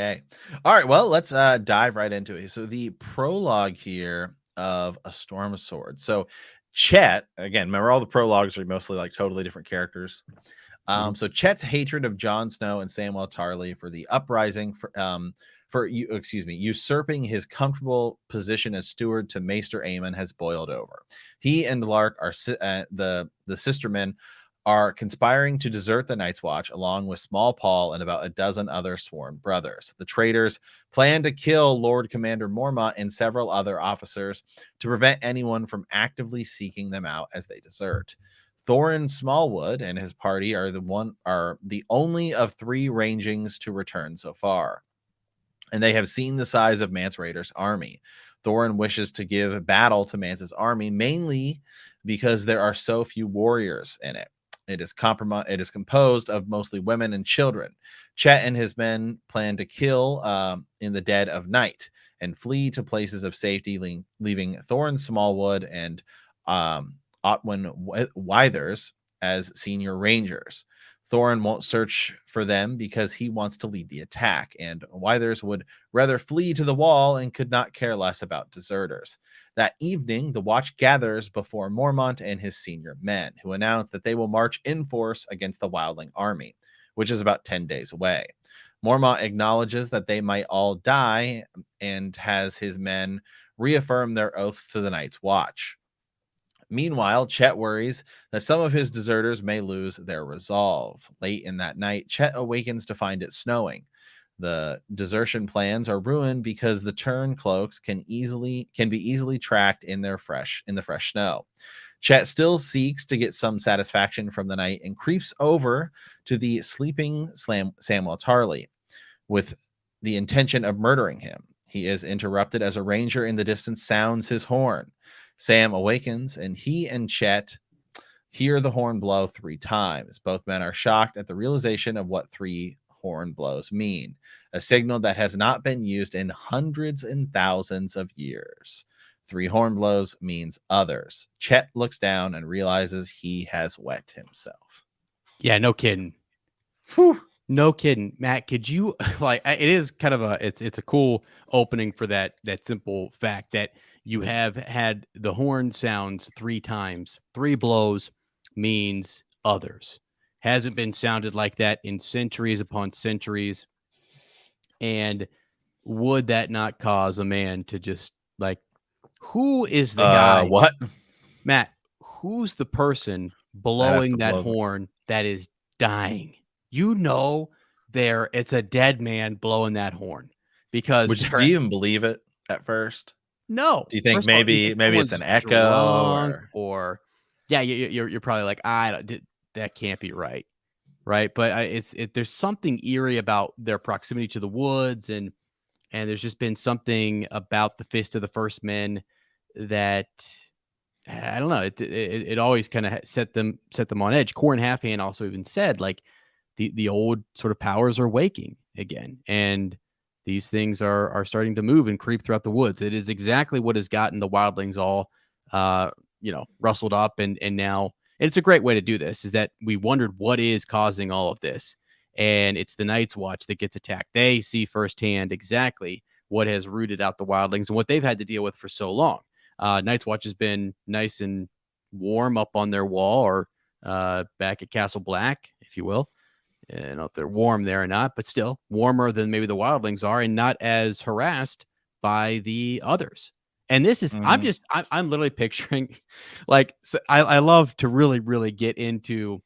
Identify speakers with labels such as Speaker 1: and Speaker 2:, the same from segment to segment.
Speaker 1: Okay. All right. Well, let's dive right into it. So the prologue here of A Storm of Swords. So Chet, again, remember all the prologues are mostly like totally different characters. So Chet's hatred of Jon Snow and Samwell Tarly for the uprising usurping his comfortable position as steward to Maester Aemon has boiled over. He and Lark are the sistermen are conspiring to desert the Night's Watch along with Small Paul and about a dozen other sworn brothers. The traitors plan to kill Lord Commander Mormont and several other officers to prevent anyone from actively seeking them out as they desert. Thorin Smallwood and his party are the only of 3 rangings to return so far, and they have seen the size of Mance Rayder's army. Thorin wishes to give battle to Mance's army mainly because there are so few warriors in it. It is composed of mostly women and children. Chet and his men plan to kill in the dead of night and flee to places of safety, leaving Thorin Smallwood and Otwin Withers as senior rangers. Thorin won't search for them because he wants to lead the attack, and Withers would rather flee to the wall and could not care less about deserters. That evening, the watch gathers before Mormont and his senior men, who announce that they will march in force against the Wildling army, which is about 10 days away. Mormont acknowledges that they might all die and has his men reaffirm their oaths to the Night's Watch. Meanwhile, Chet worries that some of his deserters may lose their resolve. Late in that night, Chet awakens to find it snowing. The desertion plans are ruined because the turn cloaks can be easily tracked in the fresh snow. Chet still seeks to get some satisfaction from the night and creeps over to the sleeping Samwell Tarly with the intention of murdering him. He is interrupted as a ranger in the distance sounds his horn. Sam awakens, and he and Chet hear the horn blow 3 times. Both men are shocked at the realization of what 3 horn blows mean, a signal that has not been used in hundreds and thousands of years. 3 horn blows means others. Chet looks down and realizes he has wet himself.
Speaker 2: Yeah, no kidding.
Speaker 1: Whew.
Speaker 2: No kidding, Matt. Could you like? It is kind of it's a cool opening for that simple fact that you have had the horn sounds 3 times. 3 blows means others. Hasn't been sounded like that in centuries upon centuries. And would that not cause a man to just like, who is the guy?
Speaker 1: What?
Speaker 2: Matt, who's the person blowing that horn that is dying? You know, it's a dead man blowing that horn because
Speaker 1: do you even believe it at first?
Speaker 2: No.
Speaker 1: Do you think maybe it's an echo
Speaker 2: or yeah, you're probably like, that can't be right. Right. But there's something eerie about their proximity to the woods and there's just been something about the Fist of the First Men that I don't know. It always kind of set them on edge. Corin Halfhand also even said like the old sort of powers are waking again, and these things are starting to move and creep throughout the woods. It is exactly what has gotten the wildlings all rustled up, and now it's a great way to do this. Is that we wondered what is causing all of this, and it's the Night's Watch that gets attacked. They see firsthand exactly what has rooted out the wildlings and what they've had to deal with for so long. Night's Watch has been nice and warm up on their wall or back at Castle Black, if you will. I don't know if they're warm there or not, but still warmer than maybe the wildlings are and not as harassed by the others. And this is, I'm literally picturing like, so I love to really, really get into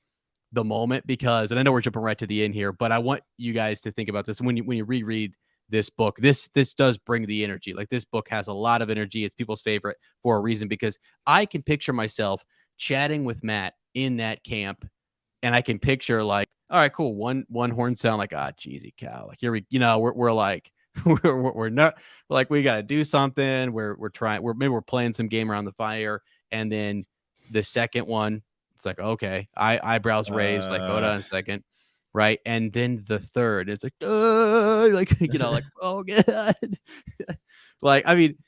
Speaker 2: the moment because, and I know we're jumping right to the end here, but I want you guys to think about this. When you reread this book, this does bring the energy. Like this book has a lot of energy. It's people's favorite for a reason, because I can picture myself chatting with Matt in that camp. And I can picture like, all right, cool. One horn sound like, cheesy cow. Like here we're like, we're not like, we got to do something. We're maybe we're playing some game around the fire. And then the second one, it's like, okay, eyebrows raised, like, hold on a second. Right. And then the third, it's like, like, like, oh God. Like, I mean,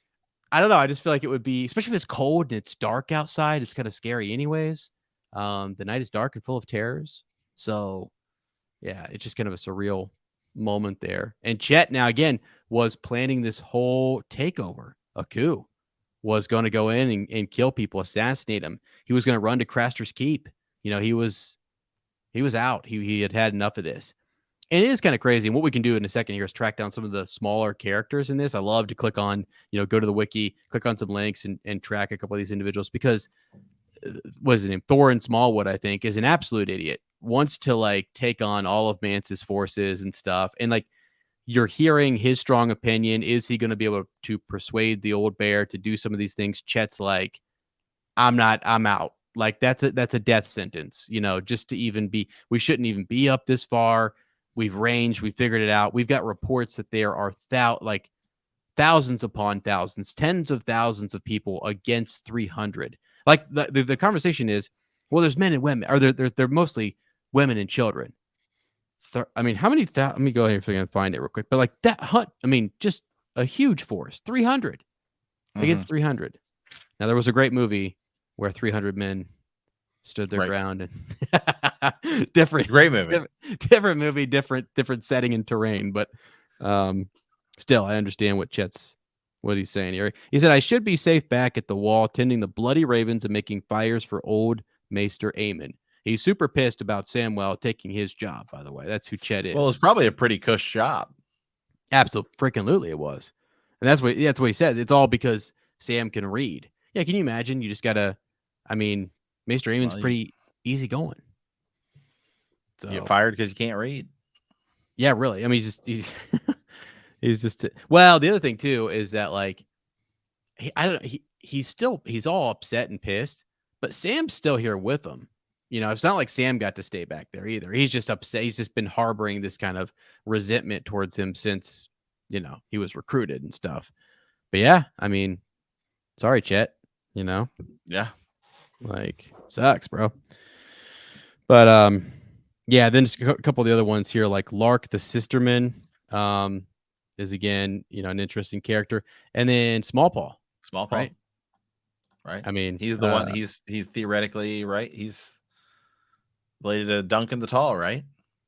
Speaker 2: I don't know. I just feel like it would be, especially if it's cold and it's dark outside, it's kind of scary anyways. The night is dark and full of terrors. So yeah, it's just kind of a surreal moment there. And Chet now again was planning this whole takeover, a coup, was going to go in and kill people, assassinate him. He was going to run to Craster's Keep. You know, he was out. He had enough of this. And it is kind of crazy. And what we can do in a second here is track down some of the smaller characters in this. I love to click on, go to the wiki, click on some links and track a couple of these individuals because what is his name? Thorin Smallwood, I think, is an absolute idiot. Wants to like take on all of Mance's forces and stuff. And like you're hearing his strong opinion. Is he going to be able to persuade the old bear to do some of these things? Chet's like, I'm out. Like that's a death sentence, just to even be, we shouldn't even be up this far. We've ranged, we figured it out. We've got reports that there are thousands upon thousands, tens of thousands of people against 300. Like the conversation is, well, there's men and women, or they're mostly women and children. I mean, how many? Let me go here and find it real quick. But like that hunt, I mean, just a huge force, 300 against 300. Now there was a great movie where 300 men stood their ground, and
Speaker 1: Great movie,
Speaker 2: different movie, different setting and terrain. But still, I understand what he's saying here. He said, "I should be safe back at the wall, tending the bloody ravens and making fires for old Maester Aemon." He's super pissed about Samwell taking his job, by the way. That's who Chet is.
Speaker 1: Well, it's probably a pretty cush job.
Speaker 2: Absolutely, it was. And that's what he says. It's all because Sam can read. Yeah, can you imagine? You just gotta, I mean, Maester Aemon's pretty easy going.
Speaker 1: So you get fired because you can't read.
Speaker 2: Yeah, really. I mean, he's just. Well, the other thing too is that like, he's all upset and pissed, but Sam's still here with him. It's not like Sam got to stay back there either. He's just upset. He's just been harboring this kind of resentment towards him since, he was recruited and stuff. But yeah, I mean, sorry, Chet,
Speaker 1: Yeah.
Speaker 2: Like, sucks, bro. But, yeah, then just a couple of the other ones here, like Lark, the Sisterman, is again, an interesting character. And then Small Paw.
Speaker 1: Right? I mean, he's the one, he's theoretically, right? He's related to Duncan the Tall, right?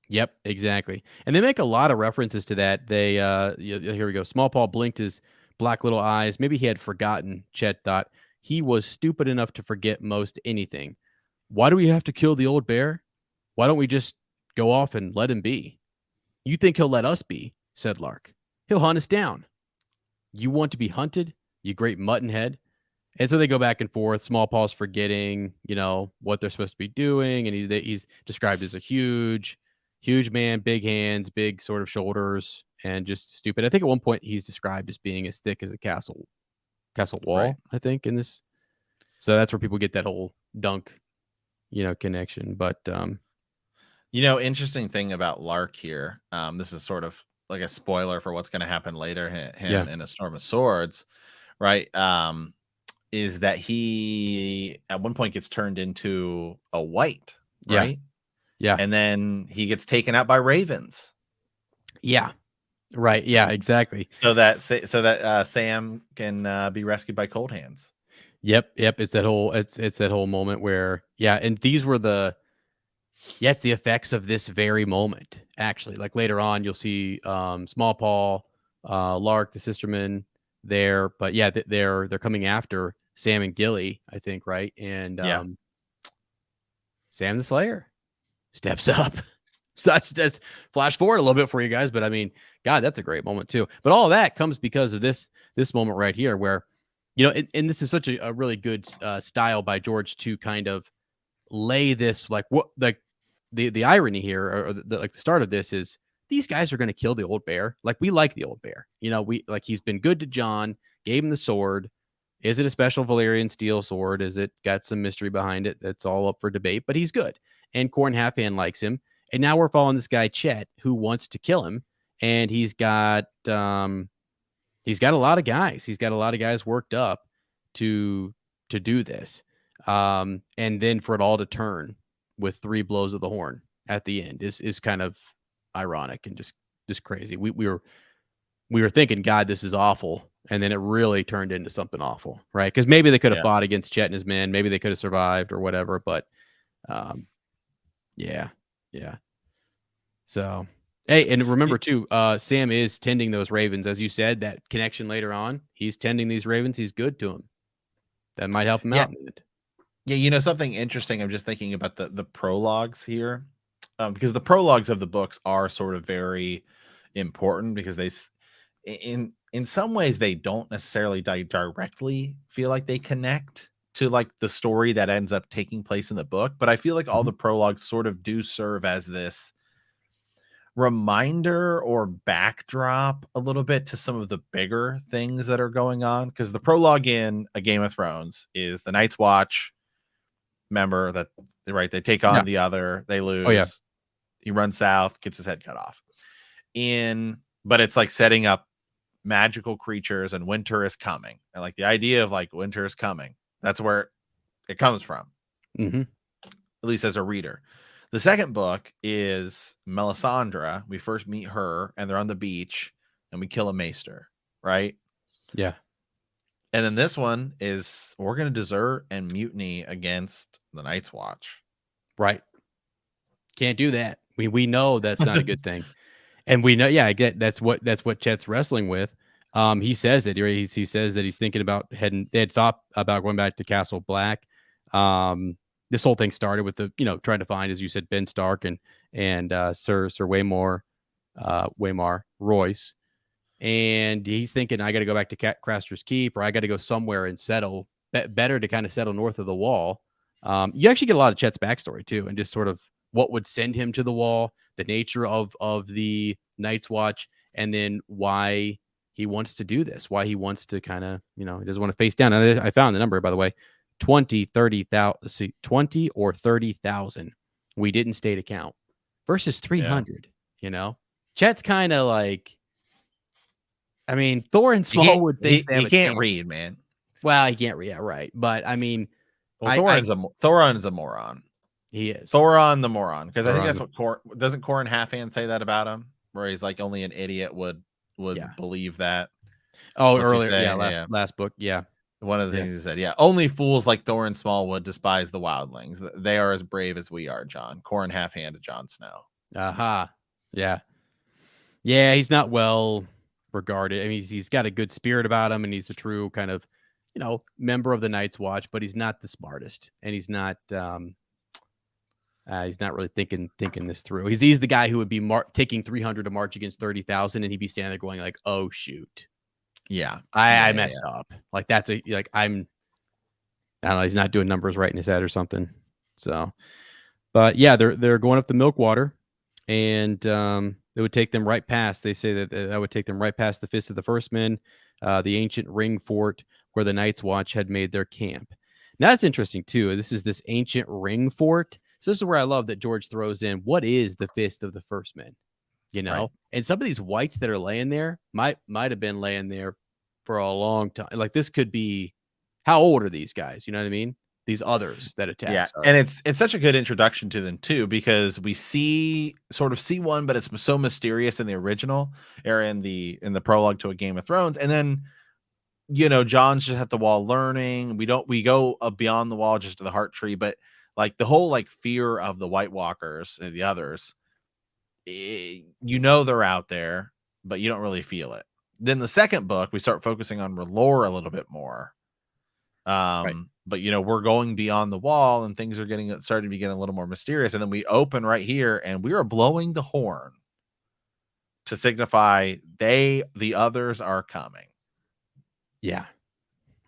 Speaker 2: Yep, exactly. And they make a lot of references to that. They here we go. Small Paw blinked his black little eyes. Maybe he had forgotten, Chet thought. He was stupid enough to forget most anything. Why do we have to kill the old bear? Why don't we just go off and let him be? You think he'll let us be, said Lark. He'll hunt us down. You want to be hunted, you great mutton head? And so they go back and forth. Small Paw's forgetting, what they're supposed to be doing. And he's described as a huge man, big hands, big sort of shoulders, and just stupid. I think at one point he's described as being as thick as a castle wall, right. I think, in this. So that's where people get that whole dunk, connection. But,
Speaker 1: interesting thing about Lark here. This is sort of like a spoiler for what's going to happen later. In A Storm of Swords, right? Is that he at one point gets turned into a white, right?
Speaker 2: Yeah.
Speaker 1: And then he gets taken out by ravens.
Speaker 2: Yeah. Right. Yeah, exactly.
Speaker 1: So that Sam can be rescued by Cold Hands.
Speaker 2: Yep. It's that whole moment where, and these were it's the effects of this very moment, actually. Like later on, you'll see Small Paw, Lark, the Sisterman there, but yeah, they're coming after Sam and Gilly, I think, right? And Sam the Slayer steps up. So that's flash forward a little bit for you guys, but I mean, God, that's a great moment too. But all of that comes because of this moment right here, where and this is such a really good style by George to kind of lay this the irony here, or the start of this is these guys are going to kill the old bear. Like, we like the old bear, he's been good to Jon, gave him the sword. Is it a special Valyrian steel sword? Is it got some mystery behind it? That's all up for debate, but he's good. And Corn Halfhand likes him. And now we're following this guy, Chet, who wants to kill him. And he's got a lot of guys. He's got a lot of guys worked up to do this. And then for it all to turn with 3 blows of the horn at the end is kind of ironic and just crazy. We were thinking, God, this is awful. And then it really turned into something awful, right? Because maybe they could have fought against Chet and his men. Maybe they could have survived or whatever. But yeah. So Hey, and remember too, Sam is tending those ravens, as you said. That connection later on, he's tending these ravens. He's good to them. That might help him
Speaker 1: Yeah,
Speaker 2: out. In it.
Speaker 1: yeah. Something interesting. I'm just thinking about the prologues here, because the prologues of the books are sort of very important because in some ways they don't necessarily directly feel like they connect to like the story that ends up taking place in the book, but I feel like all
Speaker 2: Mhm.
Speaker 1: the prologues sort of do serve as this reminder or backdrop a little bit to some of the bigger things that are going on, because the prologue in A Game of Thrones is the Night's Watch member that, right, they take
Speaker 2: Yeah.
Speaker 1: on the other, they
Speaker 2: Oh yeah.
Speaker 1: lose, he runs south, gets his head cut off in, but it's like setting up magical creatures and winter is coming, and like the idea of like winter is coming, that's where it comes from,
Speaker 2: Hmm.
Speaker 1: at least as a reader. The second book is Melisandre. We first meet her and they're on the beach and we kill a maester, right?
Speaker 2: Yeah.
Speaker 1: And then this one is we're going to desert and mutiny against the Night's Watch.
Speaker 2: Right. Can't do that. We know that's not a good thing. And we know, yeah, I get that's what Chet's wrestling with. He says it. He says that he's thinking about heading. They had thought about going back to Castle Black. This whole thing started with the trying to find, as you said, Ben Stark and Sir Waymar Royce, and he's thinking I got to go back to Craster's Keep, or I got to go somewhere and settle. Better to kind of settle north of the Wall. You actually get a lot of Chet's backstory too, and just sort of what would send him to the Wall, the nature of the Night's Watch, and then why he wants to do this, why he wants to kind of, he doesn't want to face down. And I found the number, by the way, 20, 30,000, let's see, 20 or 30,000. We didn't state a count versus
Speaker 1: Yeah.
Speaker 2: 300, Chet's kind of like, I mean, Thorin
Speaker 1: He can't
Speaker 2: Smallwood thinks
Speaker 1: he,
Speaker 2: they have
Speaker 1: he
Speaker 2: a
Speaker 1: can't
Speaker 2: chance.
Speaker 1: read, man.
Speaker 2: Well, he can't read, yeah, right. But I mean,
Speaker 1: Well,
Speaker 2: I
Speaker 1: Thoron's a moron.
Speaker 2: he is.
Speaker 1: Thoron the moron, because I think
Speaker 2: Thoron's
Speaker 1: that's
Speaker 2: a,
Speaker 1: what doesn't Corin Halfhand say that about him, where he's like only an idiot
Speaker 2: yeah.
Speaker 1: would believe that.
Speaker 2: Oh,
Speaker 1: What's he
Speaker 2: earlier, yeah,
Speaker 1: say?
Speaker 2: last
Speaker 1: Yeah.
Speaker 2: last book, yeah,
Speaker 1: One of the
Speaker 2: yeah.
Speaker 1: things he said, yeah, only fools like Thorin Smallwood despise the wildlings. They are as brave as we are, John. Corin Halfhand to Jon Snow.
Speaker 2: Aha, yeah, yeah. He's not well regarded. I mean, he's got a good spirit about him, and he's a true kind of, member of the Night's Watch. But he's not the smartest, and he's not really thinking this through. He's the guy who would be taking 300 to march against 30,000, and he'd be standing there going like, "Oh shoot,
Speaker 1: Yeah.
Speaker 2: I
Speaker 1: Yeah.
Speaker 2: messed up." Like that's a like I don't know. He's not doing numbers right in his head or something. So, but yeah, they're going up the Milkwater, and it would take them right past. They say that would take them right past the Fist of the First Men, the ancient ring fort where the Night's Watch had made their camp. Now that's interesting too. This is this ancient ring fort. So this is where I love that George throws in what is the Fist of the First Men,
Speaker 1: Right.
Speaker 2: and some of these whites that are laying there might have been laying there for a long time. Like this could be, how old are these guys? You know what I mean? These others that attack.
Speaker 1: Yeah, and it's such a good introduction to them too, because we see one, but it's so mysterious in the original or in the prologue to A Game of Thrones, and then John's just at the wall learning. We go beyond the wall just to the heart tree, but like the whole like fear of the White Walkers and the others, they're out there, but you don't really feel it. Then the second book, we start focusing on R'hllor a little bit more.
Speaker 2: Right.
Speaker 1: But we're going beyond the wall and things are starting to be getting a little more mysterious. And then we open right here and we are blowing the horn to signify the others are coming.
Speaker 2: Yeah.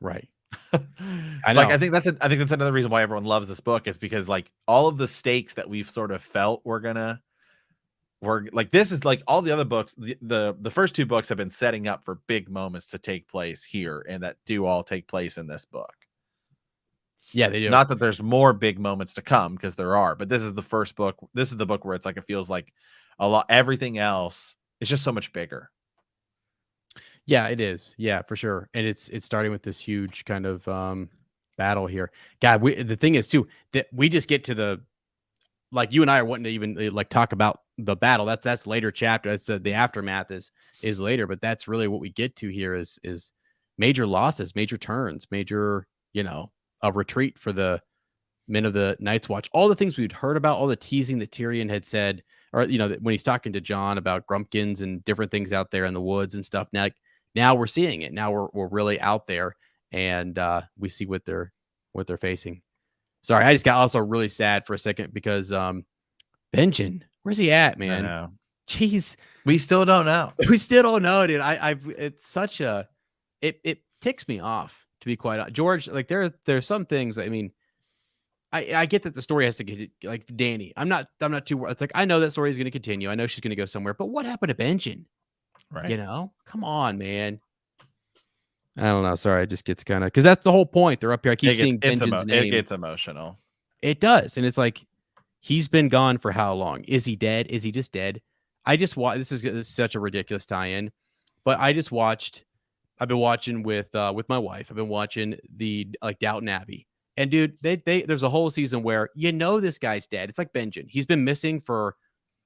Speaker 2: Right. I
Speaker 1: Like
Speaker 2: know.
Speaker 1: I think that's another reason why everyone loves this book, is because like all of the stakes that we've sort of felt we're like, this is like all the other books, the first two books have been setting up for big moments to take place here, and that do all take place in this book.
Speaker 2: Yeah, they do.
Speaker 1: Not that there's more big moments to come, because there are, but this is the first book. This is the book where it's like it feels like a lot. Everything else is just so much bigger.
Speaker 2: Yeah, it is. Yeah, for sure. And it's starting with this huge kind of battle here. God, the thing is too that we just get to the, like, you and I are wanting to even like talk about the battle. That's later chapter. That's the aftermath is later, but that's really what we get to here is major losses, major turns, major, a retreat for the men of the Night's Watch. All the things we'd heard about, all the teasing that Tyrion had said or when he's talking to John about grumpkins and different things out there in the woods and stuff. Now we're seeing it. Now we're really out there, and we see what they're facing. Sorry, I just got also really sad for a second because Benjen, where's he at,
Speaker 1: I
Speaker 2: man?
Speaker 1: know.
Speaker 2: Jeez,
Speaker 1: We still don't know.
Speaker 2: we still don't know, dude. It's such a it ticks me off, to be quite honest. George, like there's some things. I mean, I get that the story has to get like Danny. I'm not too. It's like I know that story is going to continue. I know she's going to go somewhere, but what happened to Benjen?
Speaker 1: Right.
Speaker 2: Come on, man. I don't know. Sorry, it just gets kind of because that's the whole point. They're up here. I keep seeing Benjen's name.
Speaker 1: It gets emotional.
Speaker 2: It does, and it's like he's been gone for how long? Is he dead? Is he just dead? I just watched. This is such a ridiculous tie-in, but I just watched. I've been watching with my wife. I've been watching the Downton Abbey, and dude, there's a whole season where this guy's dead. It's like Benjen. He's been missing for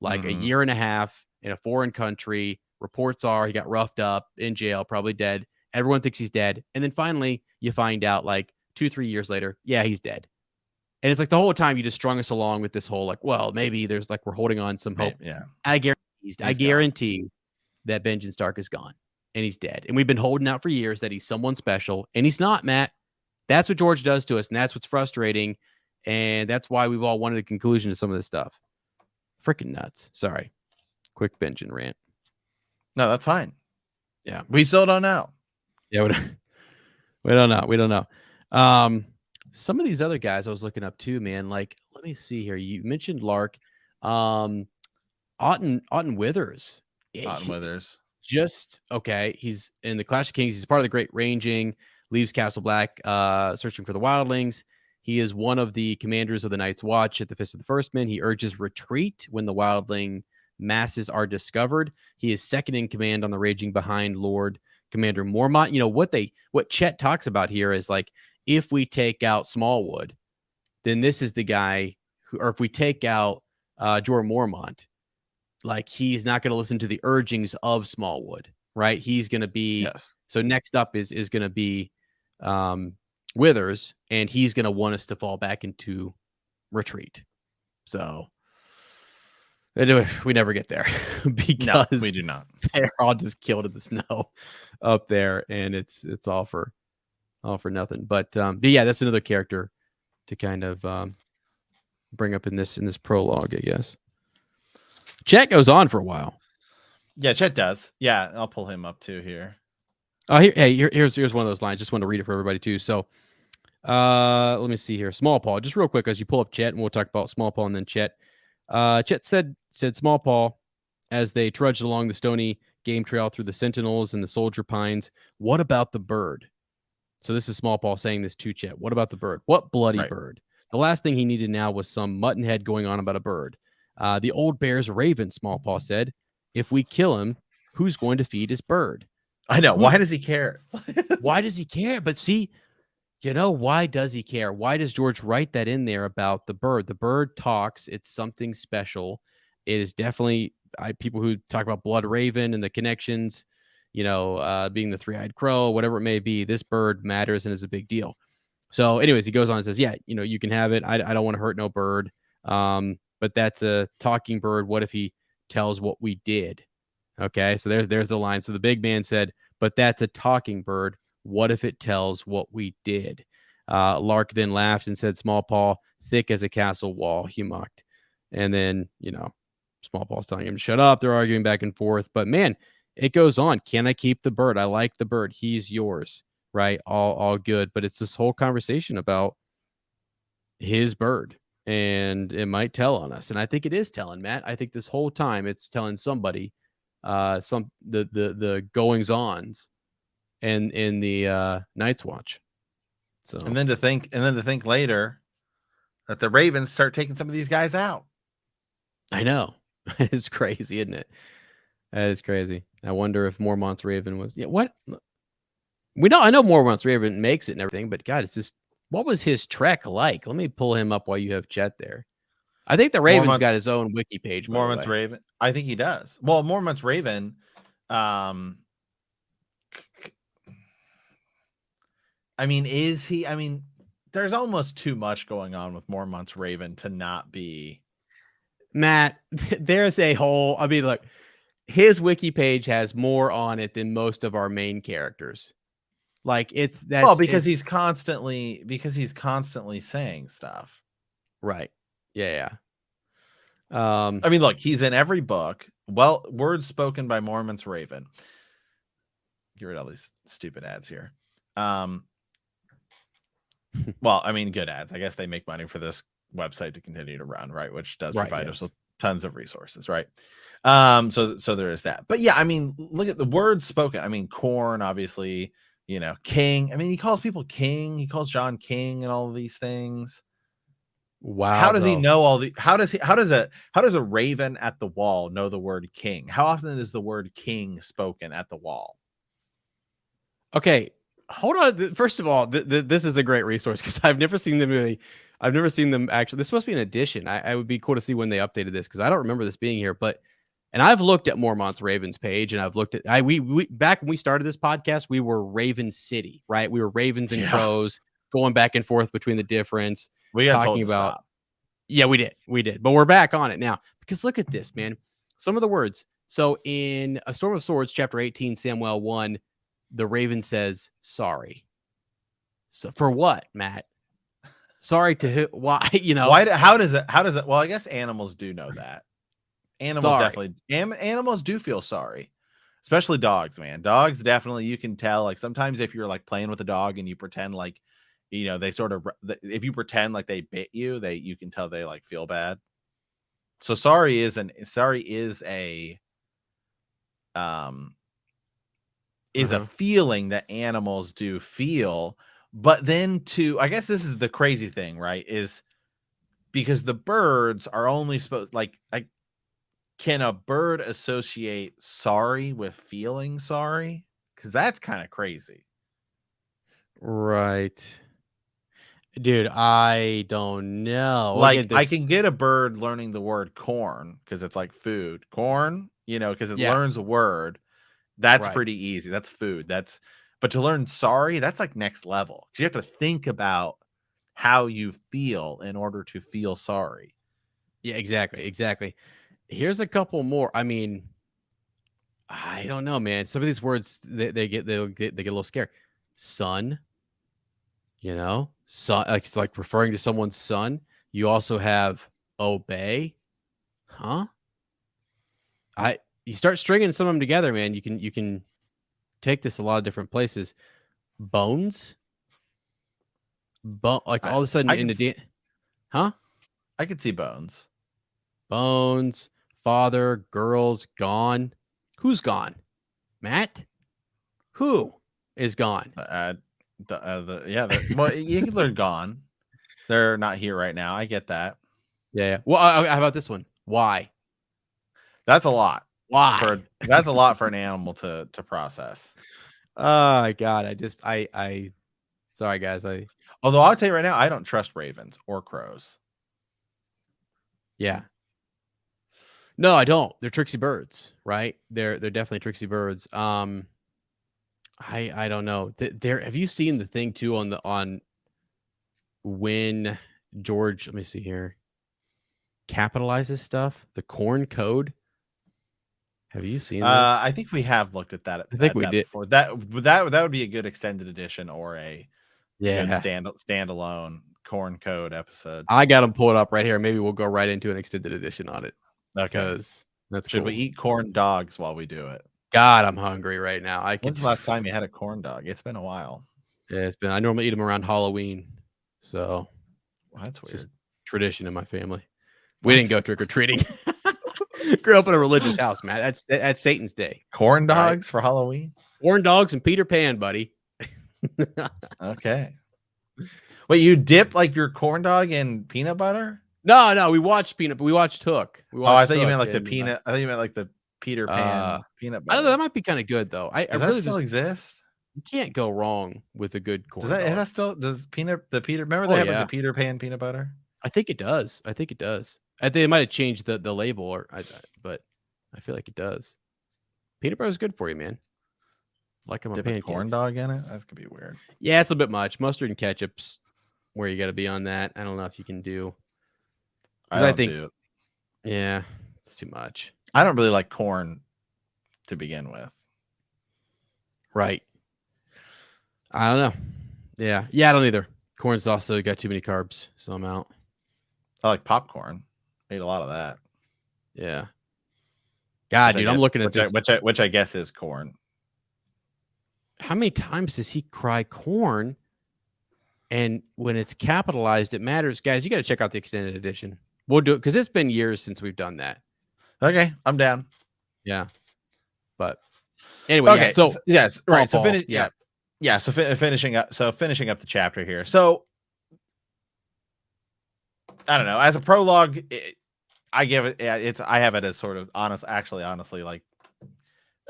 Speaker 2: like a year and a half in a foreign country. Reports are he got roughed up in jail, probably dead. Everyone thinks he's dead, and then finally you find out like 2-3 years later, yeah, he's dead. And it's like the whole time you just strung us along with this whole well, maybe there's we're holding on some hope.
Speaker 1: Yeah.
Speaker 2: I guarantee that Benjen Stark is gone and he's dead. And we've been holding out for years that he's someone special, and he's not, Matt. That's what George does to us, and that's what's frustrating. And that's why we've all wanted a conclusion to some of this stuff. Freaking nuts. Sorry. Quick Benjen rant.
Speaker 1: No, that's fine.
Speaker 2: Yeah.
Speaker 1: We still don't know.
Speaker 2: Yeah, we don't know. We don't know. Some of these other guys I was looking up too, man. Like, let me see here. You mentioned Lark. Otton Withers.
Speaker 1: Otton Withers.
Speaker 2: Just okay. He's in the Clash of Kings. He's part of the Great Ranging. Leaves Castle Black, searching for the wildlings. He is one of the commanders of the Night's Watch at the Fist of the Firstmen. He urges retreat when the wildling masses are discovered. He is second in command on the Raging behind Lord Commander Mormont. What Chet talks about here is like, if we take out Smallwood, then this is the guy or if we take out Jorah Mormont, like he's not going to listen to the urgings of Smallwood, right? He's going to be
Speaker 1: yes.
Speaker 2: So next up is going to be Withers, and he's going to want us to fall back into retreat. So we never get there because
Speaker 1: no, we do not.
Speaker 2: They're all just killed in the snow up there, and it's all for nothing. But yeah, that's another character to kind of bring up in this prologue, I guess. Chet goes on for a while.
Speaker 1: Yeah, Chet does. Yeah, I'll pull him up too here.
Speaker 2: Here's one of those lines. Just want to read it for everybody too. So let me see here. Small Paul, just real quick as you pull up Chet, and we'll talk about Small Paul and then Chet. Chet said Small Paul as they trudged along the stony game trail through the sentinels and the soldier pines. What about the bird? So this is Small Paul saying this to Chet. What about the bird? What bloody bird? The last thing he needed now was some muttonhead going on about a bird. The old bear's raven, Small Paul said. If we kill him, who's going to feed his bird?
Speaker 1: I know. Why does he care?
Speaker 2: Why does he care? But see, why does he care? Why does George write that in there about the bird? The bird talks. It's something special. It is definitely people who talk about Blood Raven and the connections, being the three-eyed crow, whatever it may be. This bird matters and is a big deal. So anyways, he goes on and says, yeah, you can have it. I don't want to hurt no bird. But that's a talking bird. What if he tells what we did? Okay, so there's the line. So the big man said, but that's a talking bird. What if it tells what we did? Lark then laughed and said, Small Paul, thick as a castle wall, he mocked. And then, Small Paul's telling him to shut up. They're arguing back and forth. But man, it goes on. Can I keep the bird? I like the bird. He's yours, right? All good. But it's this whole conversation about his bird. And it might tell on us. And I think it is telling, Matt. I think this whole time it's telling somebody the goings ons and in the Night's Watch. So
Speaker 1: and then to think later that the Ravens start taking some of these guys out.
Speaker 2: I know. It's crazy, isn't it? That is crazy. I wonder if Mormont's Raven was what I know Mormont's Raven makes it and everything, but God, it's just what was his trek like? Let me pull him up while you have Chet there. I think the Raven's got his own wiki page.
Speaker 1: Mormont's Raven. I think he does. Well, Mormont's Raven. I mean, is he? I mean, there's almost too much going on with Mormont's Raven to not be.
Speaker 2: Matt, there's a whole. I mean, look, his wiki page has more on it than most of our main characters. Like
Speaker 1: Well,
Speaker 2: it's
Speaker 1: because he's constantly saying stuff.
Speaker 2: right. Yeah.
Speaker 1: I mean, look, he's in every book. Well, words spoken by Mormont's Raven. Get rid of all these stupid ads here. Well, I mean, good ads. I guess they make money for this website to continue to run, right? Which does
Speaker 2: right.
Speaker 1: provide us
Speaker 2: Yes.
Speaker 1: with tons of resources, right? So there is that. But yeah, I mean, look at the words spoken. I mean, corn, obviously, king. I mean, he calls people king. He calls John king and all of these things.
Speaker 2: Wow,
Speaker 1: How does he
Speaker 2: bro.
Speaker 1: know all the? How does a raven at the wall know the word king? How often is the word king spoken at the wall?
Speaker 2: Okay, hold on. First of all, this is a great resource because I've never seen them really. I've never seen them actually. This must be an addition. I would be cool to see when they updated this because I don't remember this being here. But and I've looked at Mormont's Ravens page and I've looked at we back when we started this podcast, we were Raven City, right? We were Ravens and
Speaker 1: Yeah,
Speaker 2: Crows going back and forth between the difference,
Speaker 1: we got told
Speaker 2: talking
Speaker 1: to
Speaker 2: about
Speaker 1: stop.
Speaker 2: yeah, we did, but we're back on it now because look at this, man. Some of the words. So in A Storm of Swords, chapter 18, Samuel 1, the Raven says sorry. So for what, Matt? Sorry to who? Why?
Speaker 1: Why? How does it? Well, I guess animals do know that. Animals
Speaker 2: Sorry.
Speaker 1: definitely. Animals do feel sorry, especially dogs. Man, dogs definitely. You can tell. Like sometimes if you're like playing with a dog and you pretend like, they sort of. If you pretend like they bit you, you can tell they like feel bad. So sorry is a um is a feeling that animals do feel. But then I guess this is the crazy thing, right? Is because the birds are only supposed like can a bird associate sorry with feeling sorry? Because that's kind of crazy.
Speaker 2: Right. Dude, I don't know.
Speaker 1: Like
Speaker 2: Again,
Speaker 1: I can
Speaker 2: this
Speaker 1: get a bird learning the word corn because it's like food. Corn, because it
Speaker 2: yeah,
Speaker 1: learns a word. That's
Speaker 2: right.
Speaker 1: pretty easy. That's food. But to learn sorry, that's like next level. 'Cause you have to think about how you feel in order to feel sorry.
Speaker 2: Yeah, exactly. Here's a couple more. I mean, I don't know, man. Some of these words they get a little scary. Son, son, like it's like referring to someone's son. You also have obey, huh? You start stringing some of them together, man. You can take this a lot of different places. Bones, like
Speaker 1: I
Speaker 2: all of a sudden
Speaker 1: I
Speaker 2: in
Speaker 1: could
Speaker 2: the huh?
Speaker 1: I could see bones.
Speaker 2: Bones, father, girls, gone. Who's gone? Matt? Who is gone?
Speaker 1: Well, you can learn gone. They're not here right now. I get that.
Speaker 2: Yeah. Well, how about this one? Why?
Speaker 1: That's a lot
Speaker 2: Why?
Speaker 1: for an animal to process.
Speaker 2: Oh my god! I sorry guys.
Speaker 1: Although I'll tell you right now, I don't trust ravens or crows.
Speaker 2: Yeah. No, I don't. They're tricksy birds, right? They're definitely tricksy birds. I don't know. There have you seen the thing too on when George, let me see here, capitalizes stuff, the corn code? Have you seen this?
Speaker 1: I think we have looked at that
Speaker 2: I think we did.
Speaker 1: before. That would be a good extended edition or a good
Speaker 2: Yeah.
Speaker 1: standalone corn code episode.
Speaker 2: I got them pulled up right here. Maybe we'll go right into an extended edition on it
Speaker 1: Okay.
Speaker 2: because that's
Speaker 1: Should we
Speaker 2: cool.
Speaker 1: eat corn dogs while we do it?
Speaker 2: God, I'm hungry right now. I could.
Speaker 1: When's the last time you had a corn dog? It's been a while.
Speaker 2: Yeah, it's been. I normally eat them around Halloween, so
Speaker 1: Well, that's
Speaker 2: it's just
Speaker 1: weird.
Speaker 2: tradition in my family. We
Speaker 1: What?
Speaker 2: didn't go trick or treating. Grew up in a religious house, man. That's Satan's day.
Speaker 1: Corn
Speaker 2: All right,
Speaker 1: dogs for Halloween?
Speaker 2: corn dogs and Peter Pan, buddy.
Speaker 1: Okay. Wait, you dip like your corn dog in peanut butter?
Speaker 2: No, we watched Peanut. We watched Hook. We
Speaker 1: Oh, I
Speaker 2: watched
Speaker 1: thought you meant
Speaker 2: Hook,
Speaker 1: like the
Speaker 2: and
Speaker 1: peanut. I thought you meant like the Peter Pan peanut
Speaker 2: I don't know. That
Speaker 1: butter.
Speaker 2: might be kind of good though. I
Speaker 1: Does that
Speaker 2: really
Speaker 1: still
Speaker 2: just
Speaker 1: exist?
Speaker 2: you can't go wrong with a good
Speaker 1: Does
Speaker 2: corn
Speaker 1: that is
Speaker 2: dog.
Speaker 1: that still does peanut the Peter? Remember they
Speaker 2: Oh
Speaker 1: had like the
Speaker 2: yeah,
Speaker 1: Peter Pan peanut butter?
Speaker 2: I think it does. I think it does. I think they might have changed the label, but I feel like it does. Peanut butter is good for you, man. Like them on
Speaker 1: Dip a corn
Speaker 2: pancakes.
Speaker 1: dog in it? That's gonna be weird.
Speaker 2: Yeah, it's a bit much. Mustard and ketchup's where you got to be on that. I don't know if you can do
Speaker 1: I
Speaker 2: because I
Speaker 1: don't
Speaker 2: think
Speaker 1: do.
Speaker 2: Yeah, it's too much.
Speaker 1: I don't really like corn to begin with.
Speaker 2: Right. I don't know. Yeah. Yeah, I don't either. Corn's also got too many carbs, so I'm out.
Speaker 1: I like popcorn. I eat a lot of that.
Speaker 2: Yeah. God, dude, I'm looking at this.
Speaker 1: Which I guess is corn.
Speaker 2: How many times does he cry corn? And when it's capitalized, it matters. Guys, you got to check out the extended edition. We'll do it because it's been years since we've done that.
Speaker 1: Okay, I'm down.
Speaker 2: Yeah. But anyway,
Speaker 1: okay,
Speaker 2: yeah. So
Speaker 1: yes, right. So
Speaker 2: finish.
Speaker 1: yeah. So finishing up the chapter here. So I don't know. As a prologue, I give it. I have it as sort of honestly, like.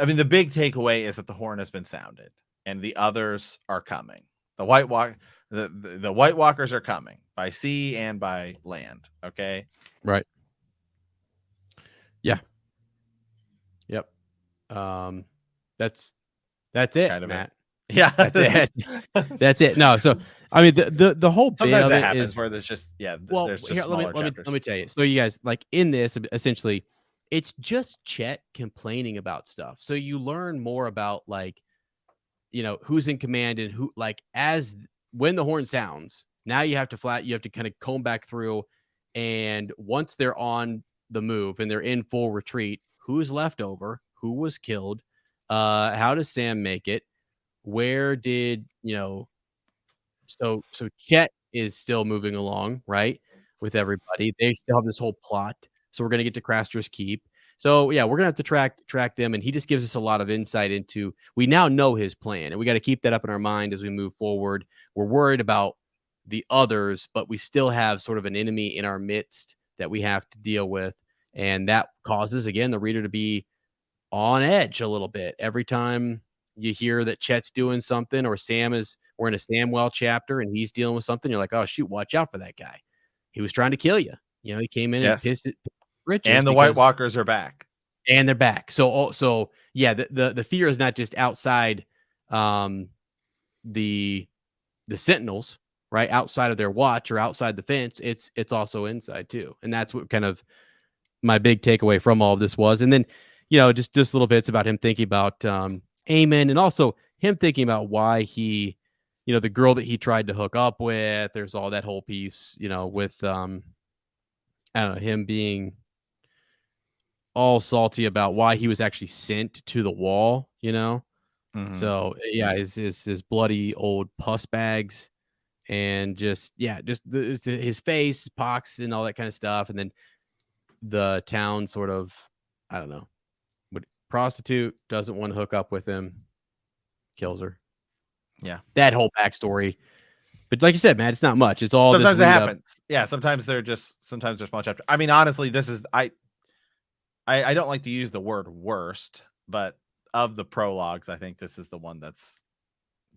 Speaker 1: I mean, the big takeaway is that the horn has been sounded, and the others are coming. The White Walkers are coming by sea and by land. Okay.
Speaker 2: Right. Yeah. Yep. That's it, kind of Matt.
Speaker 1: Yeah,
Speaker 2: that's it. That's it. No, so I mean the whole bit
Speaker 1: sometimes
Speaker 2: of
Speaker 1: that
Speaker 2: it
Speaker 1: happens
Speaker 2: is
Speaker 1: where there's just
Speaker 2: well.
Speaker 1: There's just
Speaker 2: Here, let me tell you. So you guys like in this essentially, it's just Chet complaining about stuff. So you learn more about like, who's in command and who like as when the horn sounds. Now you have to kind of comb back through, and once they're on the move and they're in full retreat, who's left over, who was killed, how does Sam make it? Where did so Chet is still moving along, right? With everybody. They still have this whole plot. So we're gonna get to Craster's Keep. So yeah, we're gonna have to track them, and he just gives us a lot of insight into we now know his plan, and we got to keep that up in our mind as we move forward. We're worried about the others, but we still have sort of an enemy in our midst that we have to deal with. And that causes again the reader to be on edge a little bit every time you hear that Chet's doing something or we're in a Samwell chapter and he's dealing with something. You're like, oh shoot, watch out for that guy. He was trying to kill you. He came in and pissed it riches.
Speaker 1: And the White Walkers are back.
Speaker 2: And they're back. So yeah, the fear is not just outside the Sentinels, right? Outside of their watch or outside the fence. It's also inside too. And that's what kind of my big takeaway from all of this was. And then just little bits about him thinking about Aemon, and also him thinking about why he, the girl that he tried to hook up with. There's all that whole piece, with I don't know, him being all salty about why he was actually sent to the wall.
Speaker 1: Mm-hmm.
Speaker 2: So yeah, his bloody old pus bags, and just his face, pox, and all that kind of stuff, and then the town sort of, I don't know. Prostitute doesn't want to hook up with him, kills her.
Speaker 1: Yeah,
Speaker 2: that whole backstory. But like you said, Matt, it's not much. It's all
Speaker 1: sometimes it happens. Yeah, sometimes they're small chapters. I mean, honestly, this is I don't like to use the word worst, but of the prologues, I think this is the one that's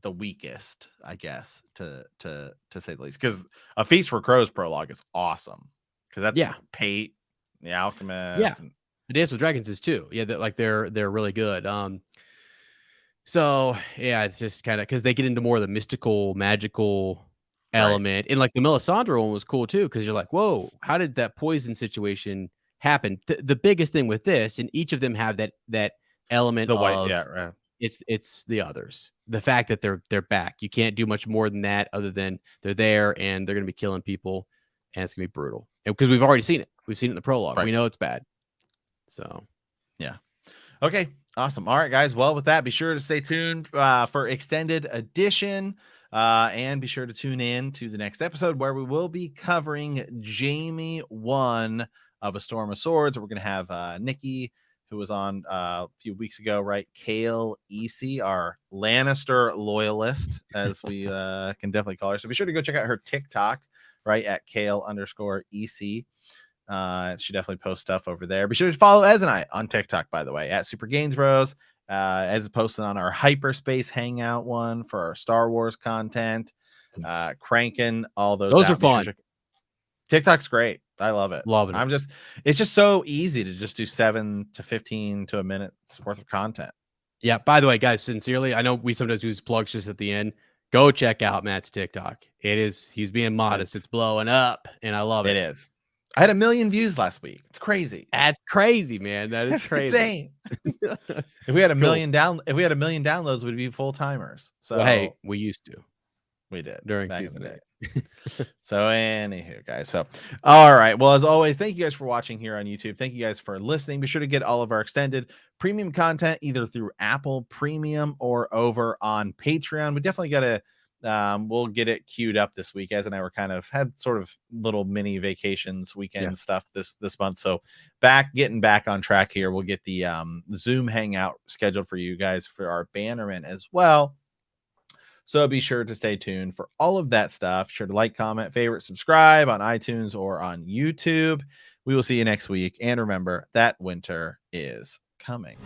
Speaker 1: the weakest, I guess, to say the least. Because A Feast for Crows prologue is awesome. Because that's Pate, the Alchemist.
Speaker 2: Yeah. And The Dance with Dragons is too. Yeah, they're really good. So yeah, it's just kind of because they get into more of the mystical, magical element, and like the Melisandre one was cool too, because you're like, whoa, how did that poison situation happen? The biggest thing with this, and each of them have that element of it's the others. The fact that they're back, you can't do much more than that other than they're there and they're gonna be killing people, and it's gonna be brutal. Because we've already seen it. We've seen it in the prologue. We know it's bad. So,
Speaker 1: yeah. Okay. Awesome. All right, guys. Well, with that, be sure to stay tuned for extended edition, and be sure to tune in to the next episode where we will be covering Jaime 1 of A Storm of Swords. We're going to have Nikki, who was on a few weeks ago, right? Kale EC, our Lannister loyalist, as we can definitely call her. So be sure to go check out her TikTok, right, at Kale_EC. She definitely posts stuff over there. Be sure to follow Ez and I on TikTok, by the way, at Super Gains Bros. Ez is posting on our Hyperspace Hangout one for our Star Wars content. Cranking all those
Speaker 2: are fun.
Speaker 1: TikTok's great. I love it.
Speaker 2: Loving it.
Speaker 1: It's just so easy to just do 7 to 15 to a minute's worth of content.
Speaker 2: Yeah. By the way, guys, sincerely, I know we sometimes use plugs just at the end. Go check out Matt's TikTok. He's being modest. It's blowing up, and I love it.
Speaker 1: It is. I had 1 million views last week. It's crazy.
Speaker 2: That's crazy, man. That is
Speaker 1: That's
Speaker 2: crazy.
Speaker 1: insane. If we had a
Speaker 2: Cool.
Speaker 1: million downloads, we'd be full timers. So
Speaker 2: Well, hey, we used to
Speaker 1: we did
Speaker 2: during
Speaker 1: back
Speaker 2: season
Speaker 1: in the day.
Speaker 2: 8.
Speaker 1: So anywho, guys. So all right. Well, as always, thank you guys for watching here on YouTube. Thank you guys for listening. Be sure to get all of our extended premium content either through Apple Premium or over on Patreon. We definitely got to we'll get it queued up this week. As and I were kind of had sort of little mini vacations, weekend stuff this month. So getting back on track here. We'll get the Zoom hangout scheduled for you guys for our bannerman as well. So be sure to stay tuned for all of that stuff. Be sure to like, comment, favorite, subscribe on iTunes or on YouTube. We will see you next week. And remember that winter is coming.